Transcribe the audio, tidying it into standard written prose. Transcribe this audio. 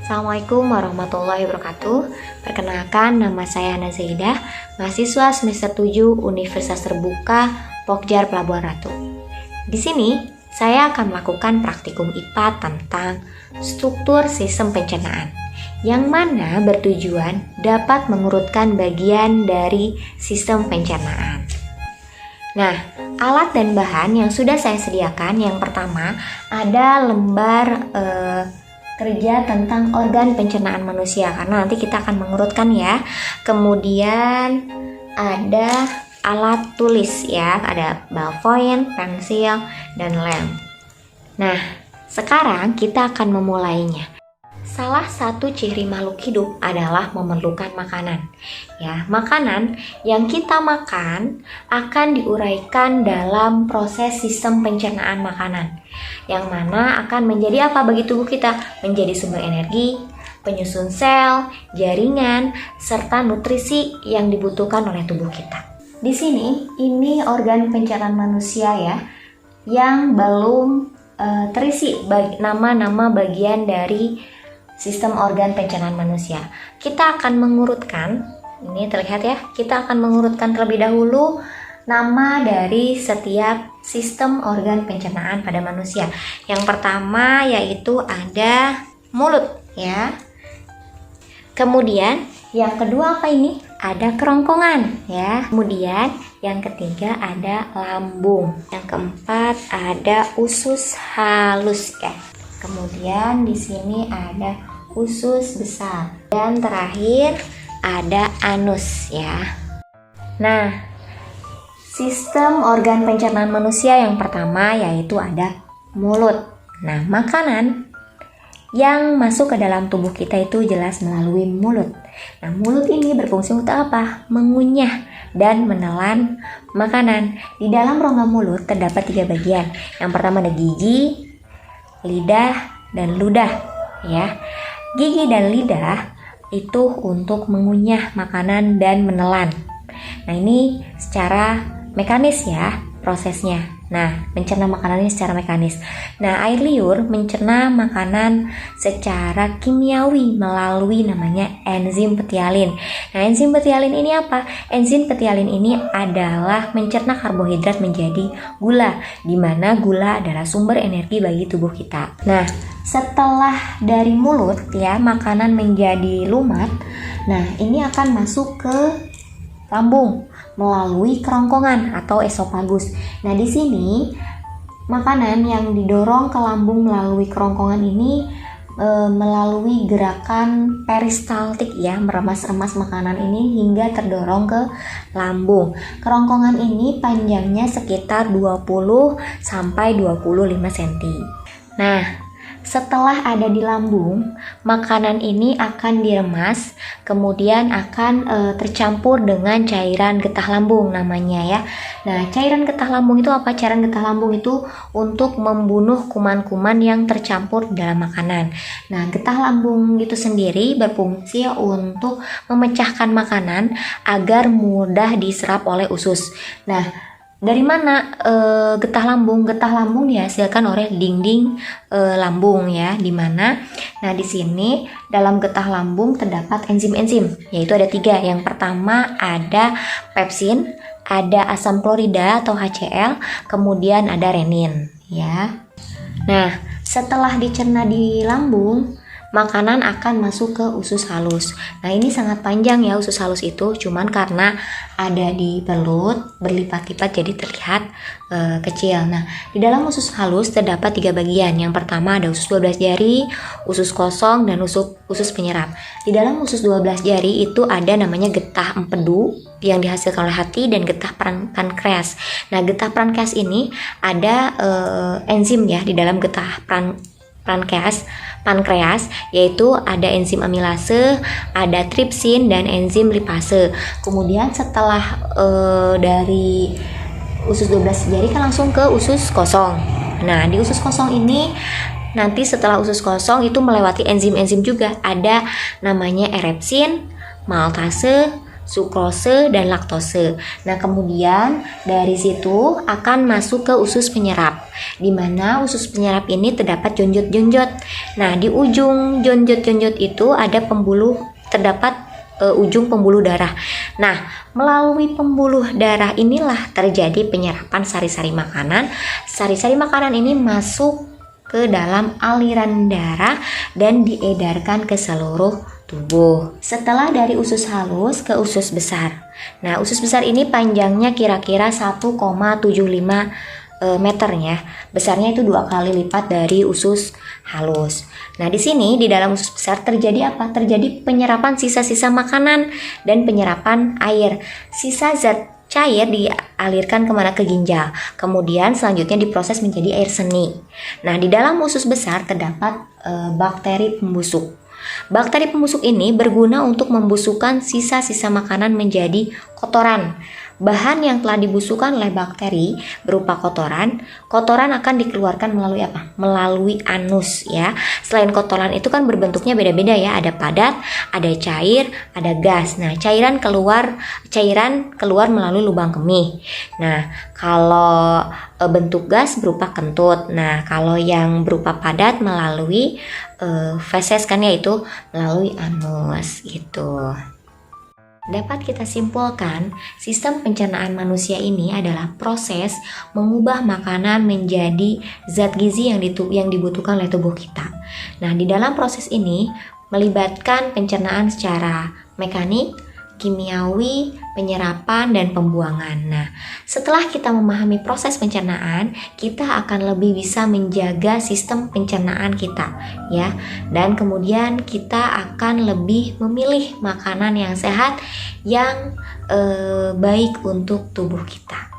Assalamualaikum warahmatullahi wabarakatuh. Perkenalkan, nama saya Hana Zaidah, mahasiswa semester 7 Universitas Terbuka Pokjar Pelabuhan Ratu. Di sini, saya akan melakukan praktikum IPA tentang struktur sistem pencernaan, yang mana bertujuan dapat mengurutkan bagian dari sistem pencernaan. Nah, alat dan bahan yang sudah saya sediakan, yang pertama ada lembar kerja tentang organ pencernaan manusia, karena nanti kita akan mengurutkan ya. Kemudian ada alat tulis ya, ada ballpoint, pensil, dan lem. Nah, sekarang kita akan memulainya. Salah satu ciri makhluk hidup adalah memerlukan makanan. Ya, makanan yang kita makan akan diuraikan dalam proses sistem pencernaan makanan, yang mana akan menjadi apa bagi tubuh kita? Menjadi sumber energi, penyusun sel, jaringan, serta nutrisi yang dibutuhkan oleh tubuh kita. Di sini, ini organ pencernaan manusia ya, yang belum terisi nama-nama bagian dari sistem organ pencernaan manusia. Kita akan mengurutkan, ini terlihat ya, kita akan mengurutkan terlebih dahulu nama dari setiap sistem organ pencernaan pada manusia. Yang pertama yaitu ada mulut ya. Kemudian yang kedua apa ini? Ada kerongkongan ya. Kemudian yang ketiga ada lambung. Yang keempat ada usus halus ya. Kemudian di sini ada usus besar, dan terakhir ada anus ya. Nah, sistem organ pencernaan manusia yang pertama yaitu ada mulut. Nah, makanan yang masuk ke dalam tubuh kita itu jelas melalui mulut. Nah, mulut ini berfungsi untuk apa? Mengunyah dan menelan makanan. Di dalam rongga mulut terdapat 3 bagian. Yang pertama ada gigi, lidah, dan ludah ya. Gigi dan lidah itu untuk mengunyah makanan dan menelan. Nah, ini secara mekanis ya prosesnya. Nah, mencerna makanan ini secara mekanis. Nah, air liur mencerna makanan secara kimiawi melalui namanya enzim petialin. Nah, enzim petialin ini apa? Enzim petialin ini adalah mencerna karbohidrat menjadi gula, di mana gula adalah sumber energi bagi tubuh kita. Nah, setelah dari mulut ya makanan menjadi lumat, nah ini akan masuk ke lambung melalui kerongkongan atau esofagus. Nah, di sini makanan yang didorong ke lambung melalui kerongkongan ini melalui gerakan peristaltik ya, meremas-remas makanan ini hingga terdorong ke lambung. Kerongkongan ini panjangnya sekitar 20 sampai 25 cm. Nah, setelah ada di lambung, makanan ini akan diremas, kemudian akan tercampur dengan cairan getah lambung namanya ya. Nah, cairan getah lambung itu apa? Cairan getah lambung itu untuk membunuh kuman-kuman yang tercampur dalam makanan. Nah, getah lambung itu sendiri berfungsi untuk memecahkan makanan agar mudah diserap oleh usus. Nah, dari mana getah lambung? Getah lambung dihasilkan oleh dinding lambung ya, di mana? Nah, di sini dalam getah lambung terdapat enzim-enzim, yaitu ada 3. Yang pertama ada pepsin, ada asam klorida atau HCl, kemudian ada renin ya. Nah, setelah dicerna di lambung, makanan akan masuk ke usus halus. Nah, ini sangat panjang ya usus halus itu, cuman karena ada di perut berlipat-lipat jadi terlihat kecil. Nah, di dalam usus halus terdapat 3 bagian. Yang pertama ada usus 12 jari, usus kosong, dan usus penyerap. Di dalam usus 12 jari itu ada namanya getah empedu yang dihasilkan oleh hati dan getah pankreas. Nah, getah pankreas ini ada enzim ya di dalam getah pankreas, yaitu ada enzim amilase, ada tripsin, dan enzim lipase. Kemudian setelah dari usus 12 jari kan langsung ke usus kosong. Nah, di usus kosong ini nanti setelah usus kosong itu melewati enzim-enzim juga. Ada namanya erepsin, maltase, sukrose, dan laktose. Nah, kemudian dari situ akan masuk ke usus penyerap, di mana usus penyerap ini terdapat jonjot-jonjot. Nah, di ujung jonjot-jonjot itu ada terdapat ujung pembuluh darah. Nah, melalui pembuluh darah inilah terjadi penyerapan sari-sari makanan. Sari-sari makanan ini masuk ke dalam aliran darah dan diedarkan ke seluruh tubuh. Setelah dari usus halus ke usus besar. Nah, usus besar ini panjangnya kira-kira 1,75 meternya, besarnya itu 2 kali lipat dari usus halus. Nah, di sini di dalam usus besar terjadi apa? Terjadi penyerapan sisa-sisa makanan dan penyerapan air. Sisa zat cair dialirkan kemana? Ke ginjal. Kemudian selanjutnya diproses menjadi air seni. Nah, di dalam usus besar terdapat bakteri pembusuk. Bakteri pembusuk ini berguna untuk membusukkan sisa-sisa makanan menjadi kotoran. Bahan yang telah dibusukkan oleh bakteri berupa kotoran akan dikeluarkan melalui apa? Melalui anus ya. Selain kotoran itu kan berbentuknya beda-beda ya, ada padat, ada cair, ada gas. Nah, cairan keluar melalui lubang kemih. Nah, kalau bentuk gas berupa kentut. Nah, kalau yang berupa padat melalui feses kan, yaitu melalui anus gitu. Dapat kita simpulkan, sistem pencernaan manusia ini adalah proses mengubah makanan menjadi zat gizi yang dibutuhkan oleh tubuh kita. Nah, di dalam proses ini melibatkan pencernaan secara mekanik, kimiawi, penyerapan, dan pembuangan. Nah, setelah kita memahami proses pencernaan, kita akan lebih bisa menjaga sistem pencernaan kita, ya. Dan kemudian kita akan lebih memilih makanan yang sehat, yang baik untuk tubuh kita.